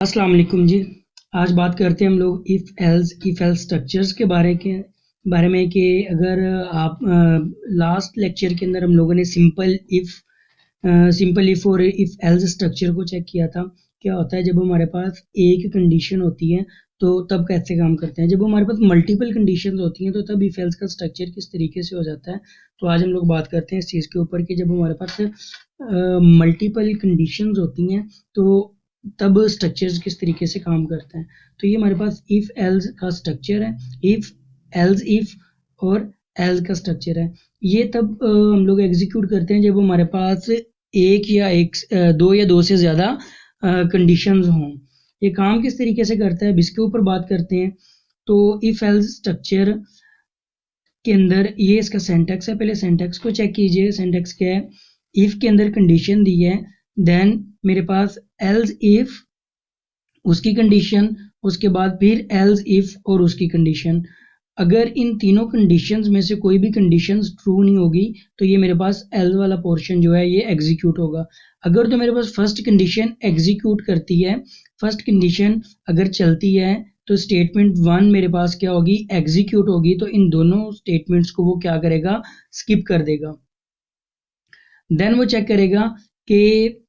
अस्सलाम वालेकुम जी। आज बात करते हैं हम लोग इफ़ एल्स स्ट्रक्चर्स के बारे में कि अगर आप लास्ट लेक्चर के अंदर हम लोगों ने सिंपल इफ़ और इफ़ एल्स स्ट्रक्चर को चेक किया था। क्या होता है जब हमारे पास एक कंडीशन होती है तो तब कैसे काम करते हैं, जब हमारे पास मल्टीपल कंडीशंस होती हैं तो तब इफ़ एल्स का स्ट्रक्चर किस तरीके से हो जाता है। तो आज हम लोग बात करते हैं इस चीज़ के ऊपर कि जब हमारे पास मल्टीपल कंडीशंस होती हैं तो तब स्ट्रक्चर्स किस तरीके से काम करते हैं। तो ये हमारे पास इफ एल्स का स्ट्रक्चर है, इफ एल्स इफ और एल्स का स्ट्रक्चर है। ये तब हम लोग एग्जीक्यूट करते हैं जब हमारे पास दो या दो से ज़्यादा कंडीशंस हों। ये काम किस तरीके से करता है इसके ऊपर बात करते हैं। तो इफ एल्स स्ट्रक्चर के अंदर ये इसका सिंटैक्स है। पहले सिंटैक्स को चेक कीजिए। सिंटैक्स क्या है, इफ के अंदर कंडीशन दी है, देन मेरे पास एल्स इफ उसकी कंडीशन, उसके बाद फिर एल्स इफ और उसकी कंडीशन। अगर इन तीनों कंडीशंस में से कोई भी कंडीशंस ट्रू नहीं होगी तो ये मेरे पास एल्स वाला पोर्शन जो है ये एग्जीक्यूट होगा। अगर तो मेरे पास फर्स्ट कंडीशन एग्जीक्यूट करती है, फर्स्ट कंडीशन अगर चलती है तो स्टेटमेंट 1 मेरे पास क्या होगी, एग्जीक्यूट होगी। तो इन दोनों स्टेटमेंट्स को वो क्या करेगा, स्किप कर देगा। देन वो चेक करेगा कि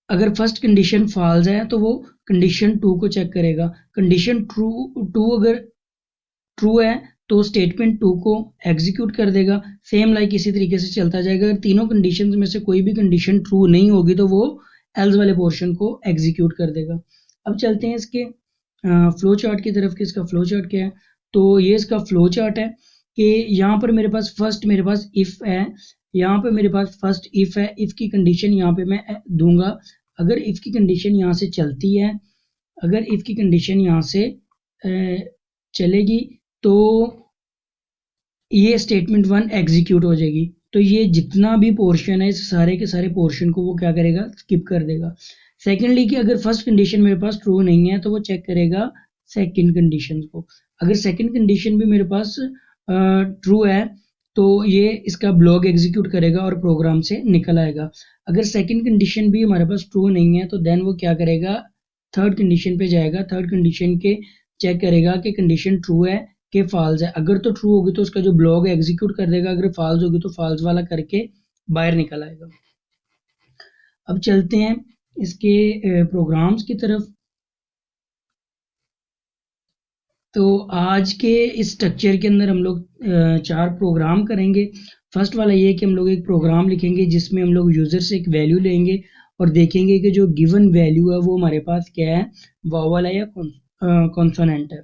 अगर फर्स्ट कंडीशन फॉल्स है तो वो कंडीशन 2 को चेक करेगा। कंडीशन टू अगर ट्रू है तो स्टेटमेंट 2 को एग्जीक्यूट कर देगा। सेम लाइक इसी तरीके से चलता जाएगा। अगर तीनों कंडीशंस में से कोई भी कंडीशन ट्रू नहीं होगी तो वो एल्स वाले पोर्शन को एग्जीक्यूट कर देगा। अब चलते हैं इसके फ्लो चार्ट की तरफ कि इसका फ्लो चार्ट क्या है। तो ये इसका फ्लो चार्ट है कि यहाँ पर मेरे पास इफ़ है, यहाँ पे मेरे पास फर्स्ट इफ़ है। इफ़ की कंडीशन यहाँ पे मैं दूंगा। अगर इफ़ की कंडीशन यहाँ से चलती है, अगर इफ़ की कंडीशन यहाँ से चलेगी तो ये स्टेटमेंट 1 एग्जीक्यूट हो जाएगी। तो ये जितना भी पोर्शन है इस सारे के सारे पोर्शन को वो क्या करेगा, स्किप कर देगा। सेकेंडली कि अगर फर्स्ट कंडीशन मेरे पास ट्रू नहीं है तो वो चेक करेगा सेकंड कंडीशन को। अगर सेकंड कंडीशन भी मेरे पास ट्रू है तो ये इसका ब्लॉक एग्जीक्यूट करेगा और प्रोग्राम से निकल आएगा। अगर सेकंड कंडीशन भी हमारे पास ट्रू नहीं है तो देन वो क्या करेगा, थर्ड कंडीशन पे जाएगा। थर्ड कंडीशन के चेक करेगा कि कंडीशन ट्रू है कि फॉल्स है। अगर तो ट्रू होगी तो उसका जो ब्लॉक एग्जीक्यूट कर देगा, अगर फॉल्स होगी तो फॉल्स वाला करके बाहर निकल आएगा। अब चलते हैं इसके प्रोग्राम्स की तरफ। तो आज के इस स्ट्रक्चर के अंदर हम लोग 4 प्रोग्राम करेंगे। फर्स्ट वाला ये कि हम लोग एक प्रोग्राम लिखेंगे जिसमें हम लोग यूज़र से एक वैल्यू लेंगे और देखेंगे कि जो गिवन वैल्यू है वो हमारे पास क्या है, वॉवल है या कॉन्सोनेंट है।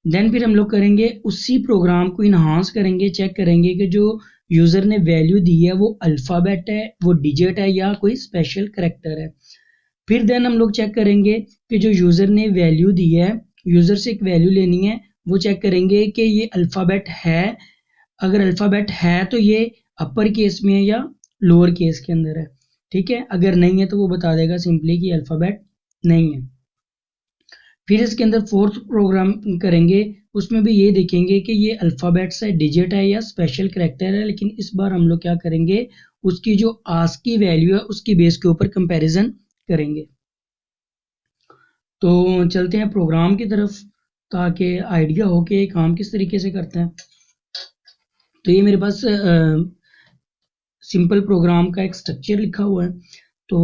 देन फिर हम लोग करेंगे उसी प्रोग्राम को इन्हांस करेंगे, चेक करेंगे कि जो यूज़र ने वैल्यू दी है वो अल्फ़ाबेट है, वो डिजिट है या कोई स्पेशल करेक्टर है। फिर देन हम लोग चेक करेंगे कि जो यूज़र ने वैल्यू दी है, यूज़र से एक वैल्यू लेनी है, वो चेक करेंगे कि ये अल्फ़ाबेट है। अगर अल्फ़ाबेट है तो ये अपर केस में है या लोअर केस के अंदर है। ठीक है, अगर नहीं है तो वो बता देगा सिंपली कि अल्फ़ाबेट नहीं है। फिर इसके अंदर फोर्थ प्रोग्राम करेंगे, उसमें भी ये देखेंगे कि ये अल्फ़ाबेट्स है, डिजिट है या स्पेशल करेक्टर है। लेकिन इस बार हम लोग क्या करेंगे, उसकी जो आस्क की वैल्यू है उसकी बेस के ऊपर कंपैरिजन करेंगे। तो चलते हैं प्रोग्राम की तरफ ताकि आइडिया हो कि काम किस तरीके से करता है। तो ये मेरे पास सिंपल प्रोग्राम का एक स्ट्रक्चर लिखा हुआ है। तो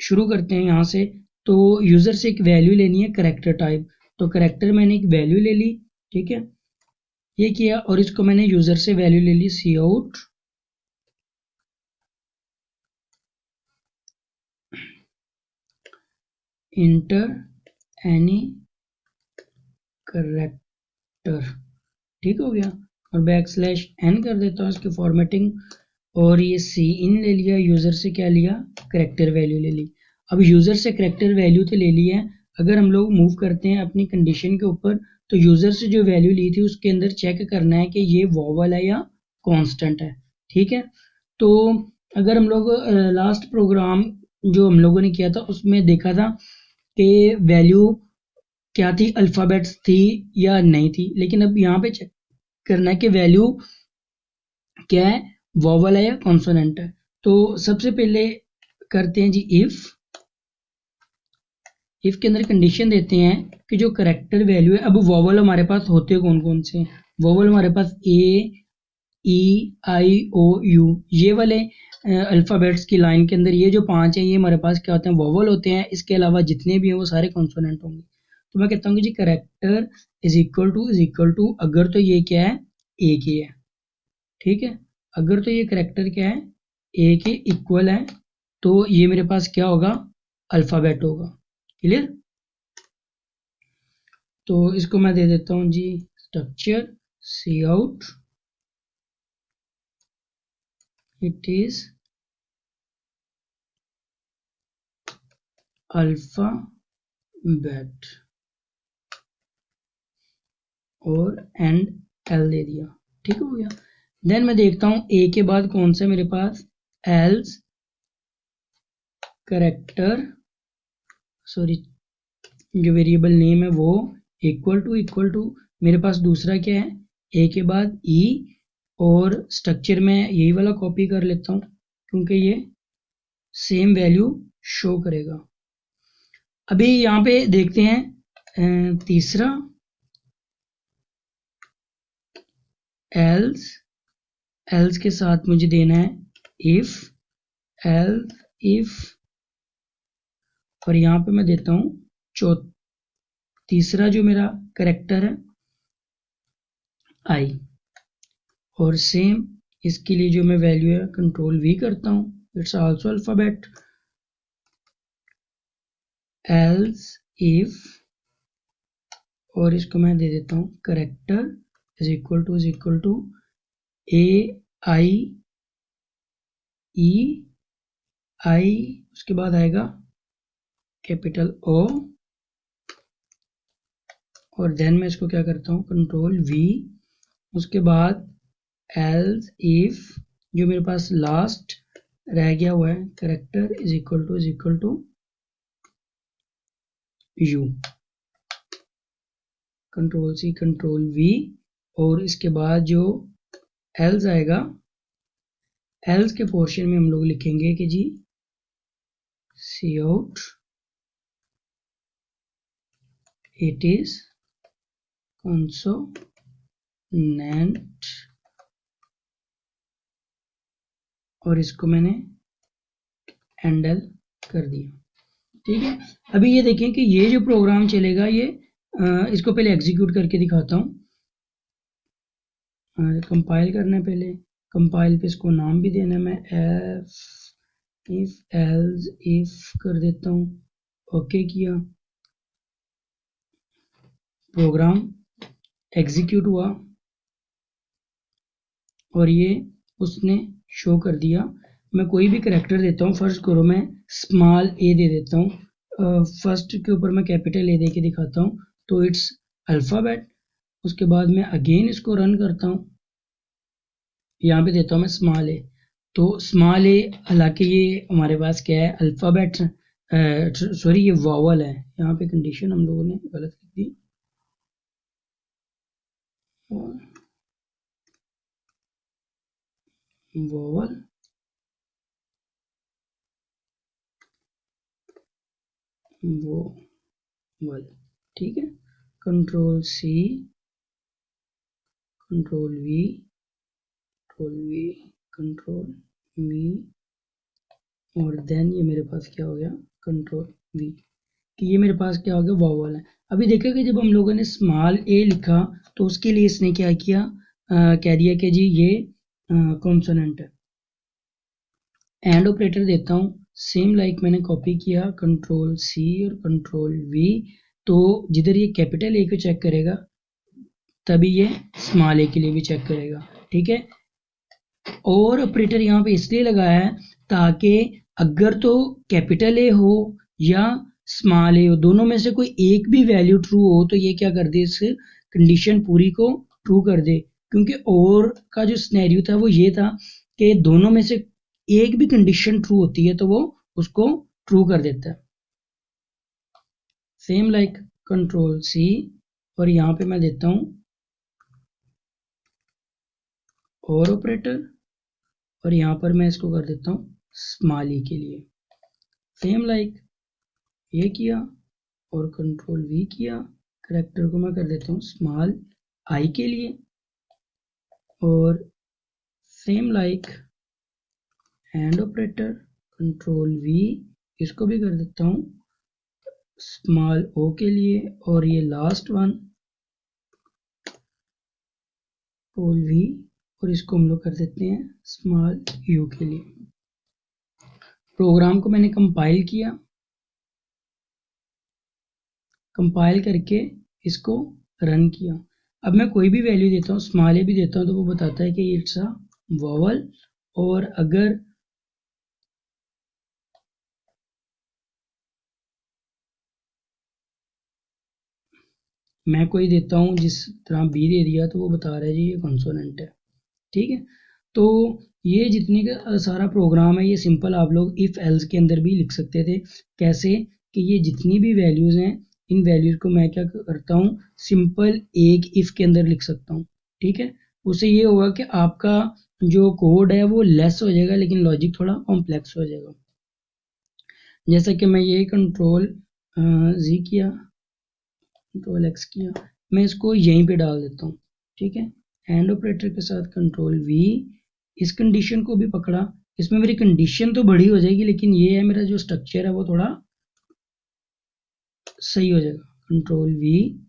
शुरू करते हैं यहाँ से। तो यूज़र से एक वैल्यू लेनी है करेक्टर टाइप। तो करेक्टर मैंने एक वैल्यू ले ली, ठीक है, ये किया। और इसको मैंने यूज़र से वैल्यू ले ली सी आउट इंटर एनी करेक्टर, ठीक हो गया। और \n कर देता हूँ इसकी फॉर्मेटिंग। और ये सी इन ले लिया, यूज़र से क्या लिया, करेक्टर वैल्यू ले ली। अब यूज़र से करेक्टर वैल्यू तो ले ली है। अगर हम लोग मूव करते हैं अपनी कंडीशन के ऊपर तो यूज़र से जो वैल्यू ली थी उसके अंदर चेक करना है कि ये वॉवल है या कांस्टेंट है। ठीक है, तो अगर हम लोग लास्ट प्रोग्राम जो हम लोगों ने किया था उसमें देखा था कि वैल्यू क्या थी, अल्फ़ाबेट्स थी या नहीं थी। लेकिन अब यहाँ पे चेक करना है कि वैल्यू क्या है, वॉवल है या कॉन्सोनेंट है। तो सबसे पहले करते हैं जी इफ इफ के अंदर कंडीशन देते हैं कि जो करेक्टर वैल्यू है, अब वोवल हमारे पास होते हैं कौन कौन से, वोवल हमारे पास ए ई आई ओ यू, ये वाले अल्फ़ाबेट्स की लाइन के अंदर ये जो 5 हैं ये हमारे पास क्या होते हैं, वोवल होते हैं। इसके अलावा जितने भी हैं वो सारे कॉन्सोनेंट होंगे। तो मैं कहता हूँ कि जी करेक्टर इज इक्वल टू अगर तो ये क्या है, ए के है, ठीक है। अगर तो ये करेक्टर क्या है, ए के इक्वल है, तो ये मेरे पास क्या होगा, अल्फ़ाबेट होगा। क्लियर। तो इसको मैं दे देता हूँ जी structure cout, it is alphabet और एंड एल दे दिया, ठीक हो गया। देन मैं देखता हूँ ए के बाद कौन सा मेरे पास, एल्स करेक्टर, सॉरी जो वेरिएबल नेम है वो इक्वल टू मेरे पास दूसरा क्या है, ए के बाद ई, और स्ट्रक्चर में यही वाला कॉपी कर लेता हूँ क्योंकि ये सेम वैल्यू शो करेगा। अभी यहाँ पे देखते हैं तीसरा, एल्स के साथ मुझे देना है इफ और यहाँ पे मैं देता हूँ तीसरा जो मेरा करेक्टर है आई, और सेम इसके लिए जो मैं वैल्यू है कंट्रोल वी करता हूँ, it's also alphabet. Else if और इसको मैं दे देता हूँ करेक्टर इज इक्वल टू ए आई ई आई, उसके बाद आएगा कैपिटल ओ, और देन मैं इसको क्या करता हूँ कंट्रोल वी, उसके बाद एल्स इफ जो मेरे पास लास्ट रह गया हुआ है character is equal to U, control C control V, और इसके बाद जो एल्स आएगा, एल्स के पोर्शन में हम लोग लिखेंगे कि जी cout it is consonant, और इसको मैंने हैंडल कर दिया, ठीक है। अभी ये देखें कि ये जो प्रोग्राम चलेगा ये इसको पहले एग्जीक्यूट करके दिखाता हूँ। कंपाइल करना है, पहले कंपाइल पे इसको नाम भी देना है, मैं इफ एल्स इफ कर देता हूँ, ओके किया, प्रोग्राम एग्जीक्यूट हुआ और ये उसने शो कर दिया। मैं कोई भी करेक्टर देता हूँ, फर्स्ट करो मैं स्मॉल ए दे देता हूँ, फर्स्ट के ऊपर मैं कैपिटल ए दे के दिखाता हूँ, तो इट्स अल्फ़ाबेट। उसके बाद मैं अगेन इसको रन करता हूँ, यहाँ पे देता हूँ मैं स्मॉल ए, तो स्मॉल ए, हालांकि ये हमारे पास क्या है अल्फ़ाबेट, सॉरी ये वॉवल है, यहाँ पे कंडीशन हम लोगों ने गलत लिख दी, वॉवल वॉवल, ठीक है। Control C control V control V, और देन ये मेरे पास क्या हो गया कंट्रोल वी, कि ये मेरे पास क्या हो गया वॉवल है। अभी देखा कि जब हम लोगों ने स्मॉल ए लिखा तो उसके लिए इसने क्या किया, कह दिया कि जी ये कॉन्सोनेंट है। एंड ऑपरेटर देता हूँ, सेम लाइक मैंने कॉपी किया कंट्रोल सी और कंट्रोल वी, तो जिधर ये कैपिटल ए को चेक करेगा तभी ये स्मॉल ए के लिए भी चेक करेगा, ठीक है। और ऑपरेटर यहाँ पे इसलिए लगाया है ताकि अगर तो कैपिटल ए हो या स्मॉल ए हो, दोनों में से कोई एक भी वैल्यू ट्रू हो तो ये क्या कर दे, इस कंडीशन पूरी को ट्रू कर दे। क्योंकि और का जो सिनेरियो था वो ये था कि दोनों में से एक भी कंडीशन ट्रू होती है तो वो उसको ट्रू कर देता है। सेम लाइक कंट्रोल सी, और यहाँ पे मैं देता हूँ और ऑपरेटर, और यहाँ पर मैं इसको कर देता हूँ स्मॉल ई के लिए, सेम लाइक ये किया, और कंट्रोल वी किया, करेक्टर को मैं कर देता हूँ स्मॉल आई के लिए, और same like and operator control we, इसको भी कर देता हूँ स्मॉल ओ के लिए, और ये लास्ट वन कंट्रोल वी, और इसको हम लोग कर देते हैं स्मॉल यू के लिए। प्रोग्राम को मैंने कंपाइल किया, कंपाइल करके इसको रन किया। अब मैं कोई भी वैल्यू देता हूँ, स्मॉल ए भी देता हूँ, तो वो बताता है कि इट्स अ वोवल। और अगर मैं कोई देता हूँ जिस तरह बी दे दिया, तो वो बता रहा है जी ये कॉन्सोनेंट है। ठीक है, तो ये जितने का सारा प्रोग्राम है, ये सिंपल आप लोग इफ एल्स के अंदर भी लिख सकते थे। कैसे कि ये जितनी भी वैल्यूज़ हैं, इन वैल्यूज़ को मैं क्या करता हूँ, सिंपल एक इफ के अंदर लिख सकता हूँ। ठीक है, उससे ये होगा कि आपका जो कोड है वो लेस हो जाएगा, लेकिन लॉजिक थोड़ा कॉम्प्लेक्स हो जाएगा। जैसा कि मैं ये कंट्रोल जी किया, कंट्रोल एक्स किया, मैं इसको यहीं पे डाल देता हूँ। ठीक है, एंड ऑपरेटर के साथ कंट्रोल वी, इस कंडीशन को भी पकड़ा। इसमें मेरी कंडीशन तो बड़ी हो जाएगी, लेकिन ये है मेरा जो स्ट्रक्चर है वो थोड़ा सही हो जाएगा। कंट्रोल वी,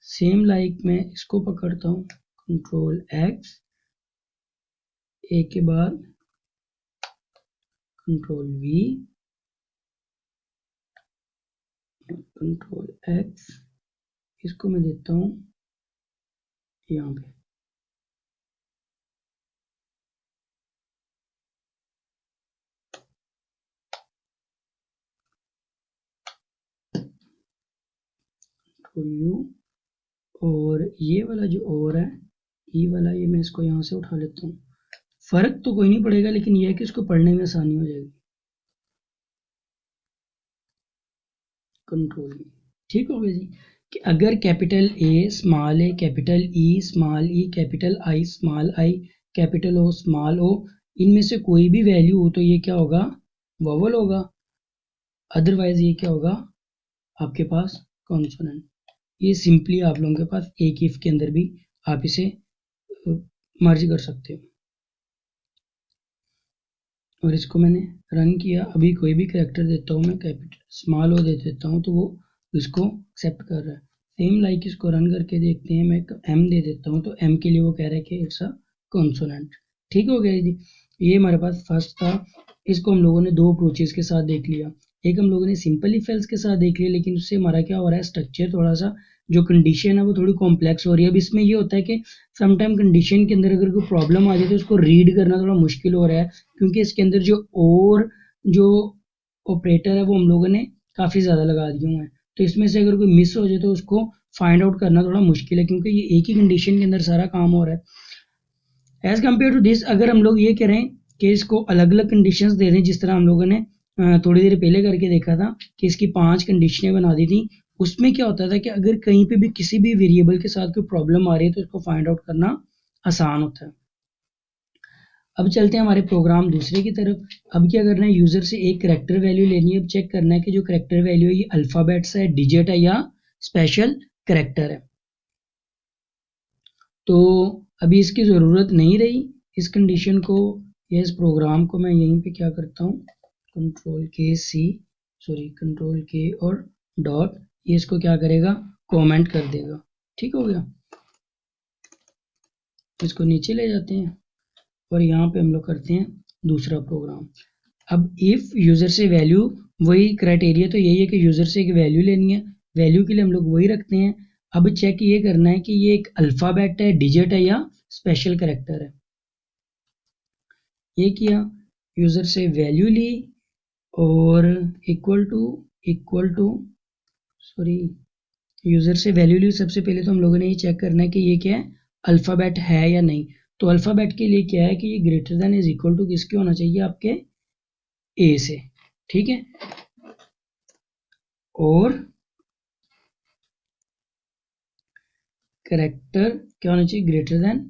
सेम लाइक मैं इसको पकड़ता हूँ, कंट्रोल एक्स, ए के बाद कंट्रोल वी, कंट्रोल एक्स, इसको मैं देता हूँ यहाँ पे। यू, और ये वाला जो और है, ये वाला, ये मैं इसको यहाँ से उठा लेता हूँ। फर्क तो कोई नहीं पड़ेगा, लेकिन यह है कि इसको पढ़ने में आसानी हो जाएगी। कंट्रोल ई, ठीक हो गया जी। कि अगर capital A capital E small E, capital I small I, capital O small O, इनमें से कोई भी वैल्यू हो तो ये क्या होगा, वोवल होगा। अदरवाइज ये क्या होगा आपके पास, कॉन्सोनेंट। ये सिंपली आप लोगों के पास एक इफ के अंदर भी आप इसे मर्ज कर सकते हो। और इसको मैंने रन किया, अभी कोई भी कैरेक्टर देता हूँ मैं, कैपिटल स्मॉल ओ दे देता हूँ, तो वो इसको एक्सेप्ट कर रहा है। सेम लाइक इसको रन करके देखते हैं, मैं एम दे देता हूँ, तो एम के लिए वो कह रहा है कि इट्स अ कॉन्सोनेंट। ठीक हो गया जी, ये हमारे पास फर्स्ट था। इसको हम लोगों ने दो अप्रोचेस के साथ देख लिया। एक हम लोगों ने सिंपल इफ एल्स के साथ देख लिया, लेकिन उससे हमारा क्या हो रहा है, स्ट्रक्चर थोड़ा सा, जो कंडीशन है वो थोड़ी कॉम्प्लेक्स हो रही है। अब इसमें ये होता है कि समटाइम कंडीशन के अंदर अगर कोई प्रॉब्लम आ जाए तो उसको रीड करना थोड़ा मुश्किल हो रहा है, क्योंकि इसके अंदर जो ऑपरेटर है वो हम लोगों ने काफ़ी ज़्यादा लगा दिए हुए हैं। तो इसमें से अगर कोई मिस हो जाए तो उसको फाइंड आउट करना थोड़ा मुश्किल है, क्योंकि ये एक ही कंडीशन के अंदर सारा काम हो रहा है। एज कम्पेयर टू दिस, अगर हम लोग ये करें कि इसको अलग अलग कंडीशंस दे दें, जिस तरह हम लोगों ने थोड़ी देर पहले करके देखा था कि इसकी 5 कंडीशनें बना दी थी, उसमें क्या होता था कि अगर कहीं पे भी किसी भी वेरिएबल के साथ कोई प्रॉब्लम आ रही है तो उसको फाइंड आउट करना आसान होता है। अब चलते हैं हमारे प्रोग्राम दूसरे की तरफ। अब क्या करना है, यूजर से एक करेक्टर वैल्यू लेनी है। अब चेक करना है कि जो करेक्टर वैल्यू है ये अल्फाबेट्स है, डिजिट है, या स्पेशल करेक्टर है। तो अभी इसकी ज़रूरत नहीं रही इस कंडीशन को या इस प्रोग्राम को। मैं यहीं पे क्या करता हूँ, कंट्रोल के और डॉट, ये इसको क्या करेगा, कमेंट कर देगा। ठीक हो गया, इसको नीचे ले जाते हैं और यहाँ पे हम लोग करते हैं दूसरा प्रोग्राम। अब इफ यूज़र से वैल्यू, वही क्राइटेरिया तो यही है कि यूज़र से एक वैल्यू लेनी है, वैल्यू के लिए हम लोग वही रखते हैं। अब चेक ये करना है कि ये एक अल्फ़ाबेट है, डिजिट है, या स्पेशल करेक्टर है। ये किया, यूज़र से वैल्यू ली, और इक्वल टू सॉरी, यूज़र से वैल्यू ली। सबसे पहले तो हम लोगों ने ये चेक करना है कि ये क्या है, अल्फ़ाबेट है या नहीं। तो अल्फ़ाबेट के लिए क्या है कि ये greater than is equal to किसके होना चाहिए, आपके ए से। ठीक है, और करेक्टर क्या होना चाहिए, greater than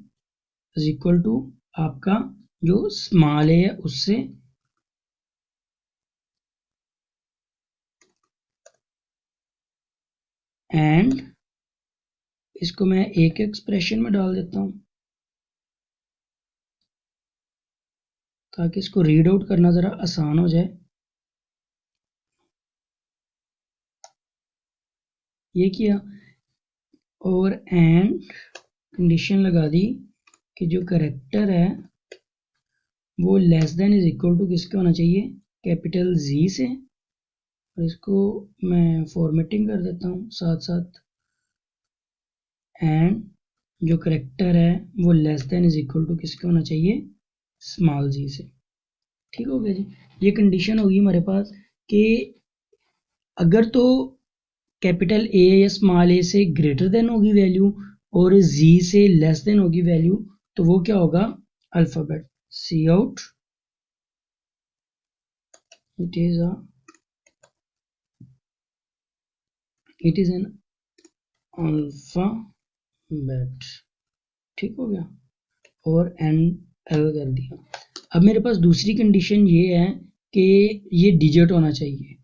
is equal to आपका जो स्मॉल ए है उससे एंड इसको मैं एक एक्सप्रेशन में डाल देता हूँ ताकि इसको रीड आउट करना ज़रा आसान हो जाए। ये किया और एंड कंडीशन लगा दी कि जो करेक्टर है वो less than is equal to किसके होना चाहिए, कैपिटल जी से। और इसको मैं फॉर्मेटिंग कर देता हूँ साथ साथ। एंड जो करेक्टर है वो less than is equal to किसके होना चाहिए, स्मॉल जी से। ठीक हो गया जी। ये कंडीशन होगी हमारे पास कि अगर तो कैपिटल ए या स्मॉल ए से ग्रेटर देन होगी वैल्यू और जी से लेस देन होगी वैल्यू, तो वो क्या होगा, alphabet. See out it is an alphabet. ठीक हो गया और एन एल कर दिया। अब मेरे पास दूसरी कंडीशन ये है कि ये डिजिट होना चाहिए,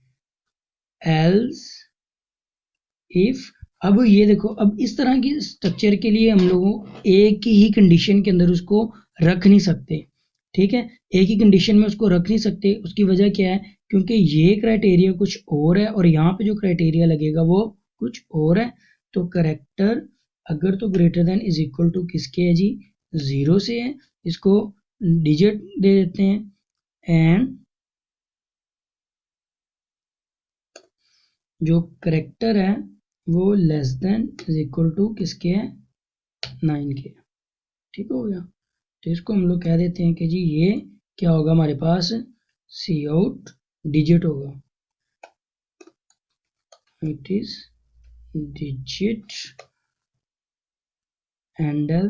एल्स इफ। अब ये देखो, अब इस तरह की स्ट्रक्चर के लिए हम लोग एक ही कंडीशन के अंदर उसको रख नहीं सकते। ठीक है, एक ही कंडीशन में उसको रख नहीं सकते। उसकी वजह क्या है, क्योंकि ये क्राइटेरिया कुछ और है और यहाँ पे जो क्राइटेरिया लगेगा वो कुछ और है। तो करेक्टर अगर तो greater than is equal to किसके है जी, 0 से है, इसको डिजिट दे देते हैं। एंड जो करेक्टर है वो less than is equal to किसके है, 9 के। ठीक हो गया। तो इसको हम लोग कह देते हैं कि जी ये क्या होगा हमारे पास, सी आउट डिजिट होगा, it is digit and L.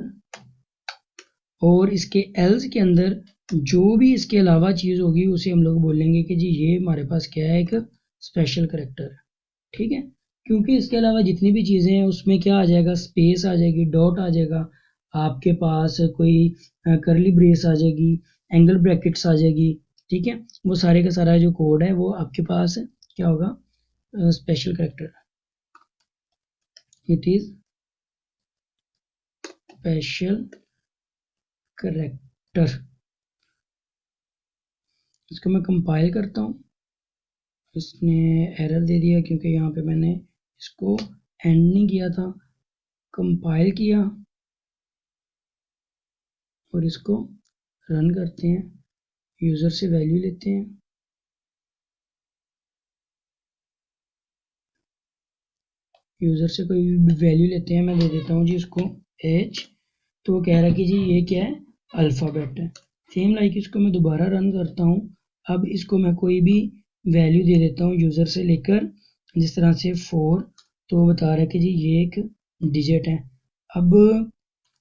और इसके एल्स के अंदर जो भी इसके अलावा चीज़ होगी उसे हम लोग बोलेंगे कि जी ये हमारे पास क्या है, एक स्पेशल करेक्टर है। ठीक है, क्योंकि इसके अलावा जितनी भी चीज़ें हैं उसमें क्या आ जाएगा, स्पेस आ जाएगी, डॉट आ जाएगा, आपके पास कोई करली ब्रेस आ जाएगी, एंगल ब्रैकेट्स आ जाएगी। ठीक है, वो सारे का सारा जो कोड है वो आपके पास क्या होगा, special character. It is special character. इसको मैं कंपाइल करता हूँ। इसने एरर दे दिया क्योंकि यहाँ पे मैंने इसको एंड नहीं किया था। कंपाइल किया और इसको रन करते हैं, यूज़र से वैल्यू लेते हैं। यूज़र से कोई भी वैल्यू लेते हैं, मैं दे देता हूँ जी इसको एच। तो वो कह रहा है कि जी ये क्या है, अल्फ़ाबेट है। सेम लाइक इसको मैं दोबारा रन करता हूँ। अब इसको मैं कोई भी वैल्यू दे देता हूँ यूज़र से लेकर, जिस तरह से 4। तो वो बता रहा है कि जी ये एक डिजिट है। अब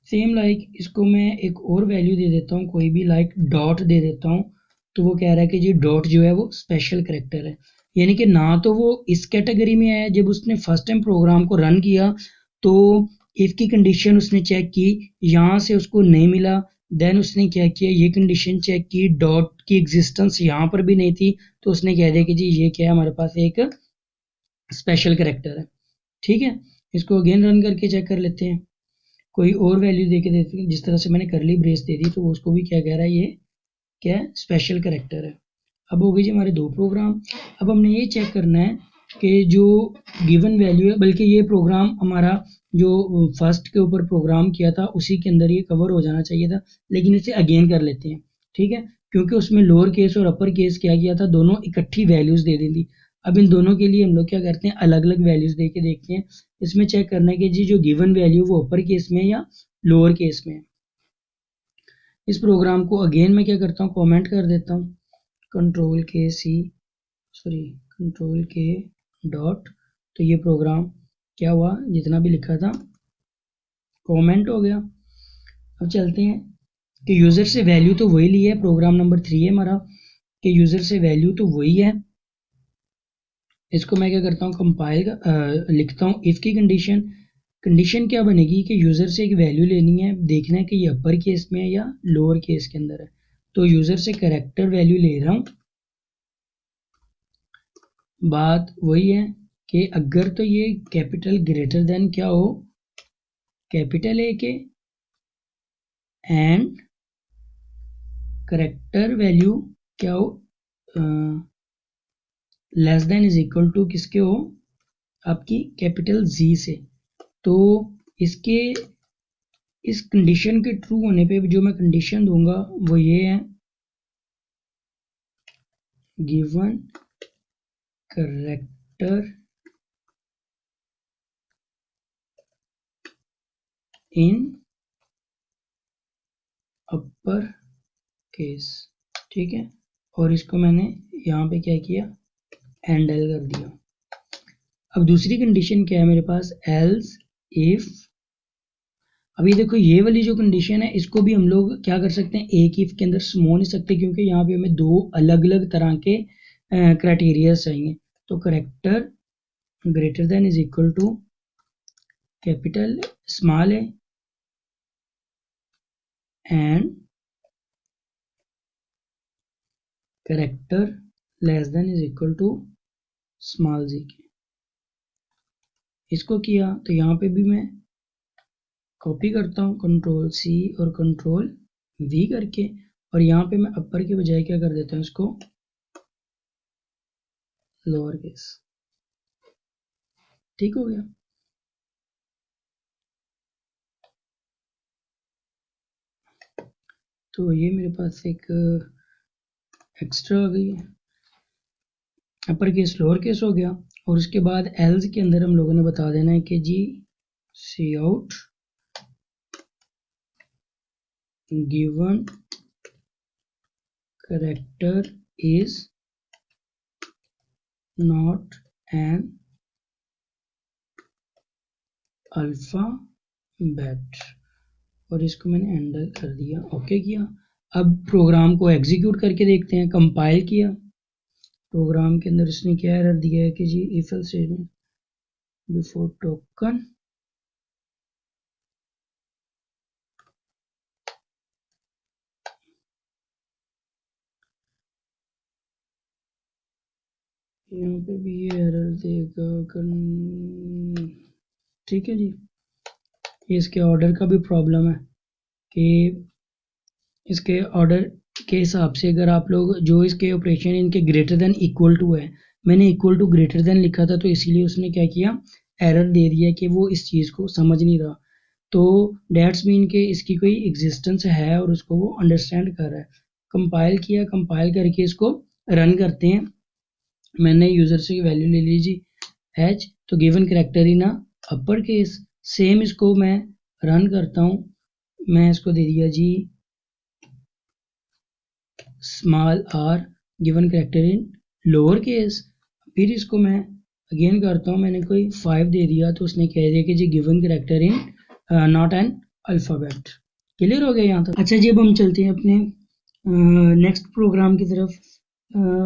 सेम लाइक इसको मैं एक और वैल्यू दे देता हूँ, कोई भी लाइक डॉट दे देता हूँ। तो वो कह रहा है कि जी डॉट जो है वो स्पेशल करेक्टर है। यानी कि ना तो वो इस कैटेगरी में है, जब उसने फर्स्ट टाइम प्रोग्राम को रन किया तो इफ की कंडीशन उसने चेक की, यहाँ से उसको नहीं मिला। देन उसने क्या किया, ये कंडीशन चेक की, डॉट की एग्जिस्टेंस यहाँ पर भी नहीं थी, तो उसने कह दिया कि जी ये क्या है, हमारे पास एक स्पेशल करेक्टर है। ठीक है, इसको अगेन रन करके चेक कर लेते हैं। कोई और वैल्यू दे के देते हैं, जिस तरह से मैंने करली ब्रेस दे दी, तो उसको भी क्या कह रहा है, ये क्या है, स्पेशल करेक्टर है। अब हो गई जी हमारे 2 प्रोग्राम। अब हमने ये चेक करना है कि जो गिवन वैल्यू है, बल्कि ये प्रोग्राम हमारा जो फर्स्ट के ऊपर प्रोग्राम किया था उसी के अंदर ये कवर हो जाना चाहिए था, लेकिन इसे अगेन कर लेते हैं। ठीक है, क्योंकि उसमें लोअर केस और अपर केस क्या किया था, दोनों इकट्ठी वैल्यूज दे दी थी। अब इन दोनों के लिए हम लोग क्या करते हैं, अलग अलग वैल्यूज दे के देखते हैं। इसमें चेक करना है कि जी जो गिवन वैल्यू वो अपर केस में या लोअर केस में है। इस प्रोग्राम को अगेन मैं क्या करता हूँ, कमेंट कर देता हूँ, कंट्रोल के डॉट। तो ये प्रोग्राम क्या हुआ, जितना भी लिखा था कमेंट हो गया। अब चलते हैं कि यूज़र से वैल्यू तो वही ली है, प्रोग्राम नंबर 3 है हमारा, कि यूज़र से वैल्यू तो वही है। इसको मैं क्या करता हूँ, कंपाइल लिखता हूँ इफ़ की कंडीशन। कंडीशन क्या बनेगी कि यूज़र से एक वैल्यू लेनी है, देखना है कि ये अपर केस में है या लोअर केस के अंदर है। तो यूज़र से करेक्टर वैल्यू ले रहा हूँ। बात वही है कि अगर तो ये कैपिटल ग्रेटर देन क्या हो, कैपिटल ए के, एंड करेक्टर वैल्यू क्या हो, less than is equal to किसके हो, आपकी कैपिटल जी से। तो इसके इस कंडीशन के ट्रू होने पे जो मैं कंडीशन दूंगा वो ये है, given character in upper case, ठीक है। और इसको मैंने यहाँ पे क्या किया, एंडल कर दिया। अब दूसरी कंडीशन क्या है मेरे पास, एल्स इफ, अभी देखो ये वाली जो कंडीशन है इसको भी हम लोग क्या कर सकते हैं, एक इफ के अंदर समो नहीं सकते, क्योंकि यहाँ पे हमें दो अलग अलग तरह के क्राइटेरिया चाहिए। तो character greater than is equal to capital small A and character less than is equal to small G के। इसको किया तो यहाँ पे भी मैं कॉपी करता हूँ कंट्रोल सी और कंट्रोल वी करके, और यहाँ पे मैं अपर के बजाय क्या कर देता हूँ, इसको लोअर केस। ठीक हो गया। तो ये मेरे पास एक एक्स्ट्रा आ गई है, अपर केस लोअर केस हो गया। और उसके बाद एल्स के अंदर हम लोगों ने बता देना है कि जी cout given character is not an alphabet, और इसको मैंने एंटर कर दिया, ओके किया। अब प्रोग्राम को एग्जीक्यूट करके देखते हैं। कंपाइल किया, प्रोग्राम के अंदर इसने क्या एरर दिया है कि जी if else statement before token, यहाँ पे भी ये एरर देगा। ठीक है जी, इसके ऑर्डर का भी प्रॉब्लम है कि इसके ऑर्डर के हिसाब से अगर आप लोग जो इसके ऑपरेशन इनके ग्रेटर देन इक्वल टू है, मैंने इक्वल टू ग्रेटर देन लिखा था तो इसीलिए उसने क्या किया, एरर दे दिया कि वो इस चीज़ को समझ नहीं रहा। तो डेट्स मीन के इसकी कोई एग्जिस्टेंस है और उसको वो अंडरस्टैंड कर रहा है। कंपाइल किया, कंपाइल करके इसको रन करते हैं। मैंने यूज़र से वैल्यू ले ली जी एच, तो given character in upper case, same इसको मैं रन करता हूँ। मैं इसको दे दिया जी small R given character in lower case. फिर इसको मैं अगेन करता हूँ, मैंने कोई 5 दे दिया तो उसने कह दिया कि जी given character in not an alphabet. Clear हो गया यहाँ तक। अच्छा जी, अब हम चलते हैं अपने नेक्स्ट प्रोग्राम की तरफ।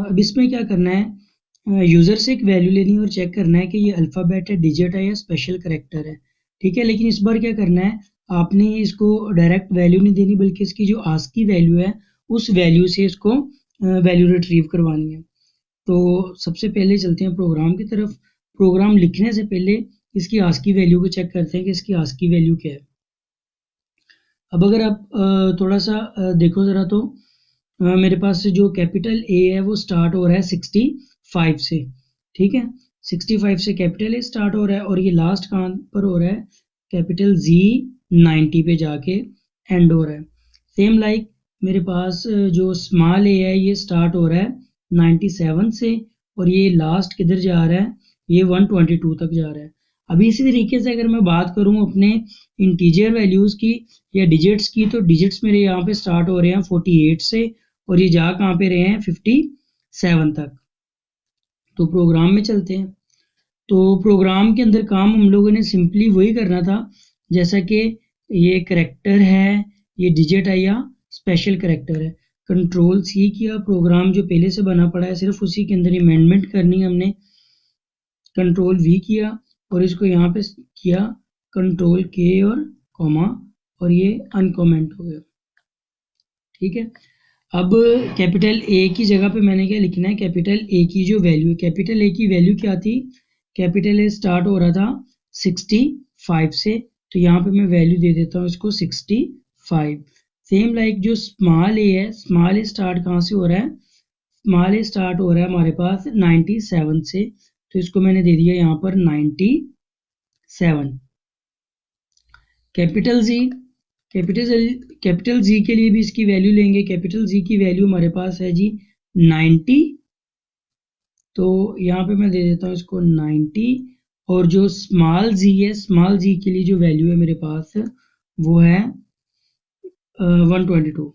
अब इसमें क्या करना है, यूज़र से एक वैल्यू लेनी है और चेक करना है कि ये अल्फ़ाबेट है, डिजिट है या स्पेशल करेक्टर है। ठीक है, लेकिन इस बार क्या करना है, आपने इसको डायरेक्ट वैल्यू नहीं देनी, बल्कि इसकी जो आस्की वैल्यू है उस वैल्यू से इसको वैल्यू रिट्रीव करवानी है। तो सबसे पहले चलते हैं प्रोग्राम की तरफ। प्रोग्राम लिखने से पहले इसकी आस्की वैल्यू को चेक करते हैं कि इसकी आस्की वैल्यू क्या है। अब अगर आप थोड़ा सा देखो ज़रा, तो मेरे पास जो कैपिटल ए है वो स्टार्ट हो रहा है 65 से। ठीक है, 65 से कैपिटल ए स्टार्ट हो रहा है, और ये लास्ट कहाँ पर हो रहा है, कैपिटल जी 90 पे जाके एंड हो रहा है। सेम लाइक मेरे पास जो स्मॉल ए है ये स्टार्ट हो रहा है 97 से, और ये लास्ट किधर जा रहा है, ये 122 तक जा रहा है। अभी इसी तरीके से अगर मैं बात करूं अपने इंटीजर वैल्यूज़ की या डिजिट्स की, तो डिजिट्स मेरे यहाँ पे स्टार्ट हो रहे हैं 48 से, और ये जा कहाँ पे रहे हैं 57 तक। तो प्रोग्राम में चलते हैं। तो प्रोग्राम के अंदर काम हम लोगों ने सिंपली वही करना था, जैसा कि ये करेक्टर है, ये डिजिट है या स्पेशल करेक्टर है। कंट्रोल सी किया, प्रोग्राम जो पहले से बना पड़ा है सिर्फ उसी के अंदर अमेंडमेंट करनी है हमने। कंट्रोल वी किया और इसको यहाँ पे किया कंट्रोल के और कॉमा, और ये अनकॉमेंट हो गया। ठीक है, अब कैपिटल ए की जगह पे मैंने क्या लिखना है, कैपिटल ए की जो वैल्यू, कैपिटल ए की वैल्यू क्या थी, कैपिटल ए स्टार्ट हो रहा था 65 से, तो यहाँ पे मैं वैल्यू दे देता हूँ इसको 65। सेम लाइक जो स्मॉल ए है, स्मॉल ए स्टार्ट कहाँ से हो रहा है, स्मॉल ए स्टार्ट हो रहा है हमारे पास 97 से, तो इसको मैंने दे दिया यहाँ पर 97। कैपिटल जी, कैपिटल जी के लिए भी इसकी वैल्यू लेंगे। कैपिटल जी की वैल्यू हमारे पास है जी 90, तो यहाँ पे मैं दे देता हूँ इसको 90। और जो स्मॉल जी है, स्मॉल जी के लिए जो वैल्यू है मेरे पास वो है 122,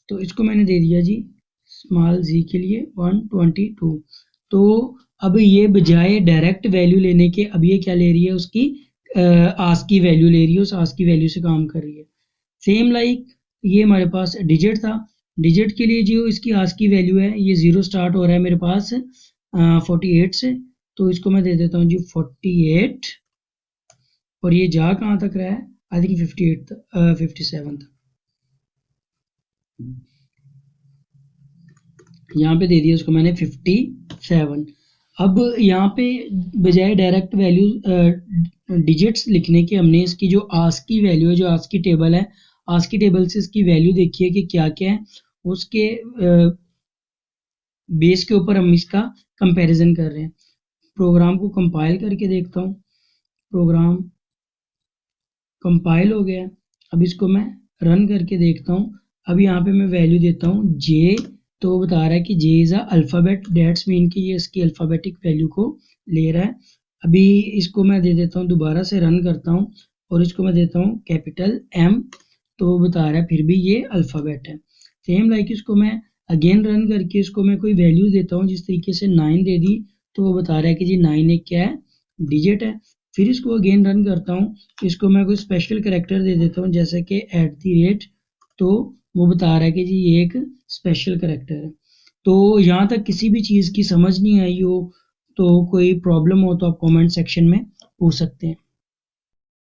तो इसको मैंने दे दिया जी स्मॉल जी के लिए 122। तो अब ये बजाय डायरेक्ट वैल्यू लेने के, अब ये क्या ले रही है, उसकी आस्क की वैल्यू ले रही है, उस आस्क की वैल्यू से काम कर रही है। सेम लाइक ये हमारे पास डिजिट था, डिजिट के लिए जो इसकी आस्क की वैल्यू है, ये 0 स्टार्ट हो रहा है मेरे पास 48 से, तो इसको मैं दे देता हूँ जी 48, और ये जा कहाँ तक रहा है, आई थिंक 57 तक, यहाँ पे दे दिया उसको मैंने 57। अब यहाँ पे बजाय डायरेक्ट वैल्यू डिजिट्स लिखने के, हमने इसकी जो आस्क की वैल्यू है, जो आस्क की टेबल है, आस्क की टेबल से इसकी वैल्यू देखिए कि क्या क्या है, उसके बेस के ऊपर हम इसका कंपैरिजन कर रहे हैं। प्रोग्राम को कंपाइल करके देखता हूँ, प्रोग्राम कंपाइल हो गया है। अब इसको मैं रन करके देखता हूँ। अब यहाँ पे मैं वैल्यू देता हूँ जे, तो वो बता रहा है कि J is a alphabet, that's mean कि ये इसकी अल्फ़ाबेटिक वैल्यू को ले रहा है। अभी इसको मैं दे देता हूँ, दोबारा से रन करता हूँ और इसको मैं देता हूँ कैपिटल एम, तो वो बता रहा है फिर भी ये अल्फ़ाबेट है। सेम लाइक इसको मैं अगेन रन करके इसको मैं कोई वैल्यू देता हूँ, जिस तरीके से 9 दे दी, तो वो बता रहा है कि जी 9 एक क्या है, डिजिट है। फिर इसको अगेन रन करता हूँ, इसको मैं कोई स्पेशल करेक्टर दे देता हूँ जैसे कि @ तो वो बता रहा है कि जी ये एक स्पेशल करेक्टर है। तो यहाँ तक किसी भी चीज़ की समझ नहीं आई हो, तो कोई प्रॉब्लम हो तो आप कमेंट सेक्शन में पूछ सकते हैं।